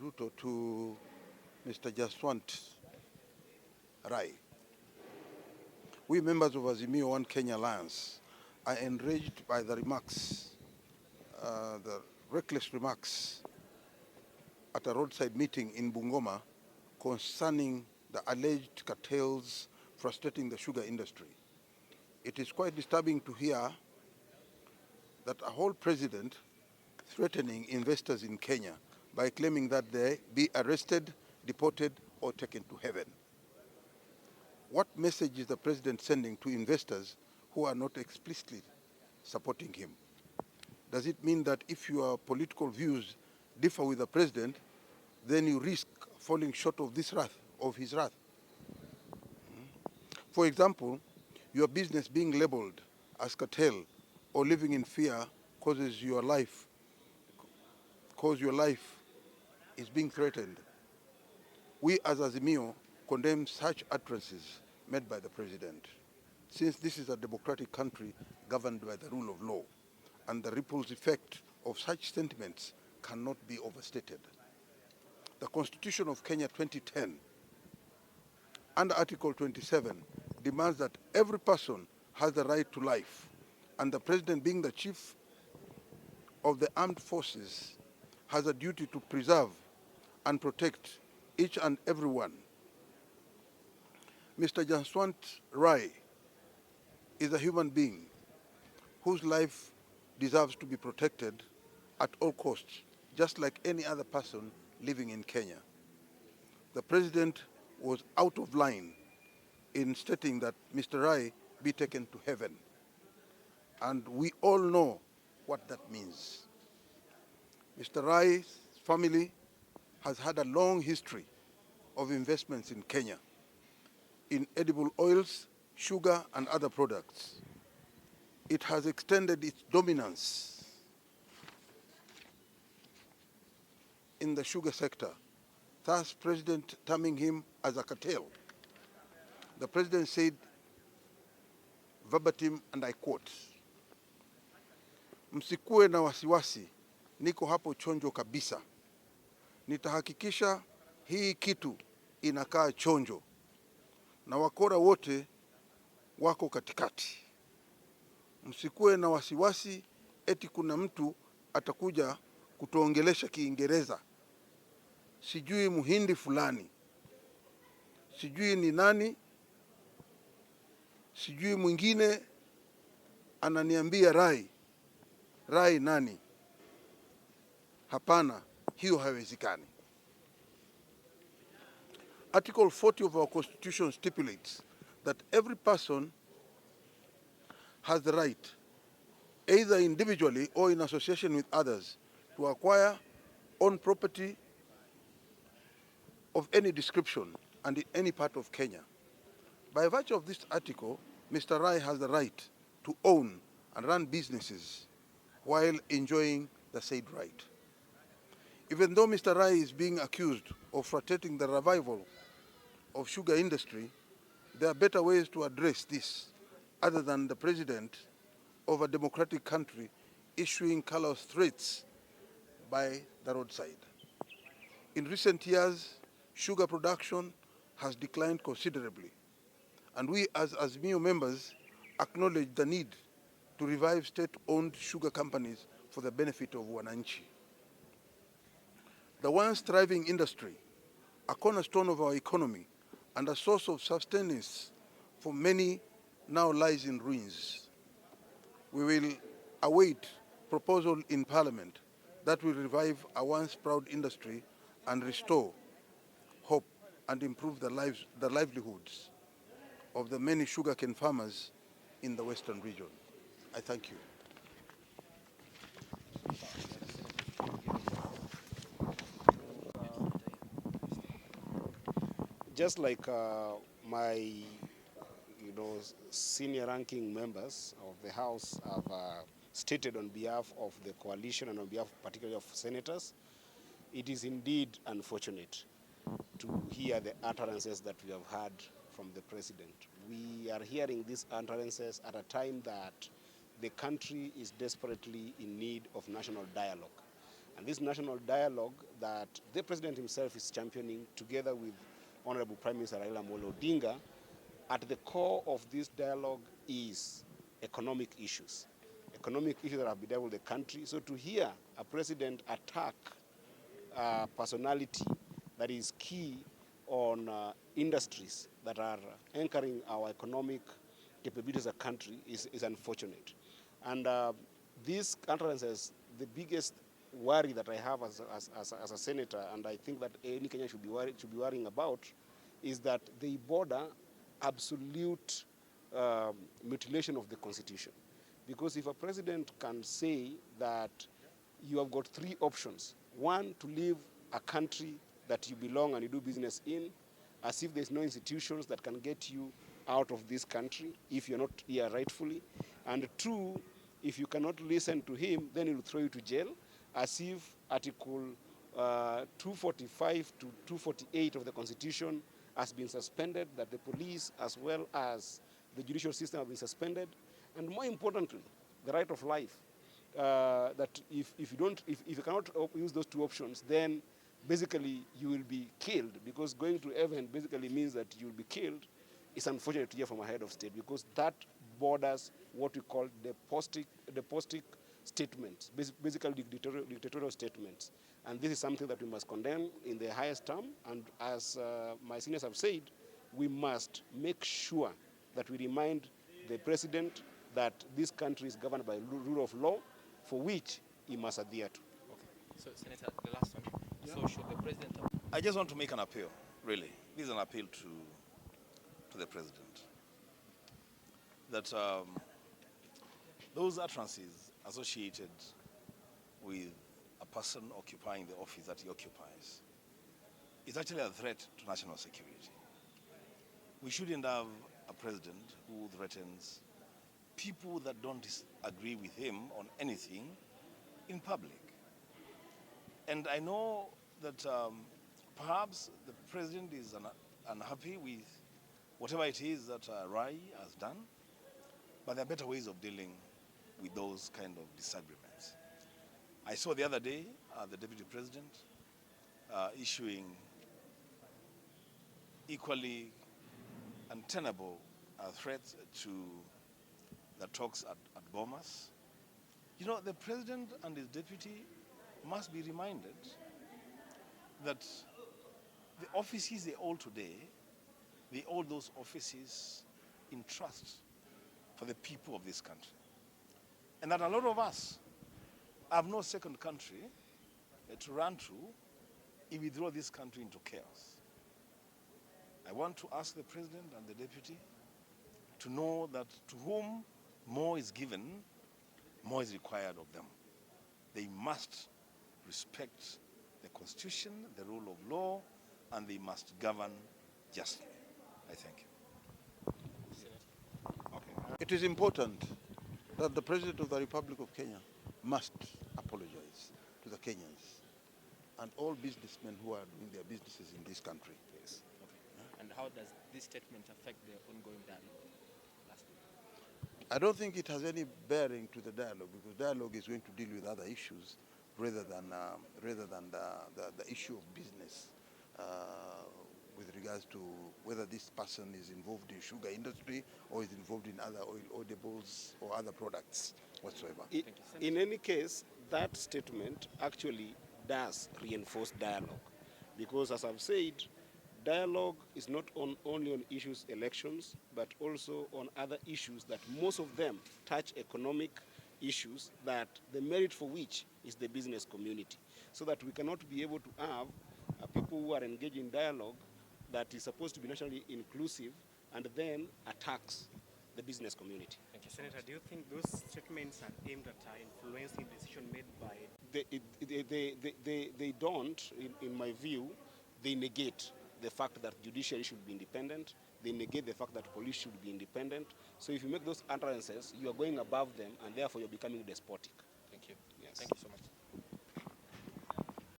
Ruto to Mr. Stewart Madzayo. We members of Azimio One Kenya Alliance are enraged by the remarks, the reckless remarks at a roadside meeting in Bungoma concerning the alleged cartels frustrating the sugar industry. It is quite disturbing to hear that a whole president threatening investors in Kenya by claiming that they be arrested, deported, or taken to heaven. What message is the president sending to investors who are not explicitly supporting him? Does it mean that if your political views differ with the president, then you risk falling short of his wrath? For example, your business being labeled as cartel or living in fear cause your life is being threatened. We as Azimio condemn such utterances made by the president, since this is a democratic country governed by the rule of law, and the ripples effect of such sentiments cannot be overstated. The Constitution of Kenya 2010, under Article 27, demands that every person has the right to life, and the president, being the chief of the armed forces, has a duty to preserve and protect each and every one. Mr. Stewart Madzayo is a human being whose life deserves to be protected at all costs, just like any other person living in Kenya. The president was out of line in stating that Mr. Madzayo be taken to heaven, and we all know what that means. Mr. Madzayo's family has had a long history of investments in Kenya, in edible oils, sugar, and other products. It has extended its dominance in the sugar sector, thus President terming him as a cartel. The president said, verbatim, and I quote, "Msikuwe na wasiwasi, niko hapo chonjo kabisa. Nitahakikisha hii kitu inakaa chonjo, na wakora wote wako katikati. Msikuwe na wasiwasi eti kuna mtu atakuja kutuongelesha Kiingereza. Sijui Muhindi fulani, sijui ni nani, sijui mwingine ananiambia rai nani. Hapana, hiyo haiwezekani." Article 40 of our Constitution stipulates that every person has the right, either individually or in association with others, to acquire, own property of any description and in any part of Kenya. By virtue of this article, Mr. Madzayo has the right to own and run businesses while enjoying the said right. Even though Mr. Madzayo is being accused of frustrating the revival of sugar industry, there are better ways to address this other than the president of a democratic country issuing callous threats by the roadside. In recent years, sugar production has declined considerably, and we as Azimio members acknowledge the need to revive state-owned sugar companies for the benefit of wananchi. The once thriving industry, a cornerstone of our economy and a source of sustenance for many, now lies in ruins. We will await proposal in Parliament that will revive a once proud industry and restore hope and improve the livelihoods of the many sugarcane farmers in the Western region. I thank you. Just like my senior ranking members of the House have stated on behalf of the coalition and on behalf particularly of senators, it is indeed unfortunate to hear the utterances that we have heard from the president. We are hearing these utterances at a time that the country is desperately in need of national dialogue. And this national dialogue that the president himself is championing together with Honorable Prime Minister Raila Odinga, at the core of this dialogue is economic issues that have bedeviled the country. So to hear a president attack a personality that is key on industries that are anchoring our economic capabilities as a country is unfortunate. And these utterances, the biggest worry that I have as a senator, and I think that any Kenyan should be worrying about, is that they border absolute mutilation of the Constitution. Because if a president can say that you have got three options: one, to leave a country that you belong and you do business in, as if there's no institutions that can get you out of this country if you're not here rightfully; and two, if you cannot listen to him, then he'll throw you to jail, as if Article 245 to 248 of the Constitution has been suspended, that the police as well as the judicial system have been suspended, and more importantly, the right of life. That if you cannot use those two options, then basically you will be killed, because going to heaven basically means that you will be killed. It's unfortunate to hear from a head of state, because that borders what we call the postic statements, basically dictatorial statements. And this is something that we must condemn in the highest term. And as my seniors have said, we must make sure that we remind the president that this country is governed by rule of law, for which he must adhere to. Okay. So, Senator, the last one. Yeah. So, should the president... I just want to make an appeal, really. This is an appeal to the president. That those utterances associated with a person occupying the office that he occupies is actually a threat to national security. We shouldn't have a president who threatens people that don't agree with him on anything in public. And I know that perhaps the president is unhappy with whatever it is that Rai has done, but there are better ways of dealing with those kind of disagreements. I saw the other day the deputy president issuing equally untenable threats to the talks at Bomas. You know, the president and his deputy must be reminded that the offices they hold today, they hold those offices in trust for the people of this country. And that a lot of us have no second country to run to if we throw this country into chaos. I want to ask the president and the deputy to know that to whom more is given, more is required of them. They must respect the Constitution, the rule of law, and they must govern justly. I thank you. Okay. It is important that the President of the Republic of Kenya must apologize to the Kenyans and all businessmen who are doing their businesses in this country. Yes. Okay. Yeah. And how does this statement affect the ongoing dialogue? I don't think it has any bearing to the dialogue, because dialogue is going to deal with other issues rather than the issue of business with regards to whether this person is involved in sugar industry or is involved in other oil edibles or other products whatsoever. In any case, that statement actually does reinforce dialogue, because as I've said, dialogue is not only on issues elections, but also on other issues that most of them touch economic issues, that the merit for which is the business community. So that we cannot be able to have people who are engaged in dialogue that is supposed to be nationally inclusive and then attacks the business community. Thank you, Senator, do you think those statements are aimed at influencing decision made by... They don't, in my view. They negate the fact that judiciary should be independent. They negate the fact that police should be independent. So if you make those utterances, you are going above them, and therefore you're becoming despotic.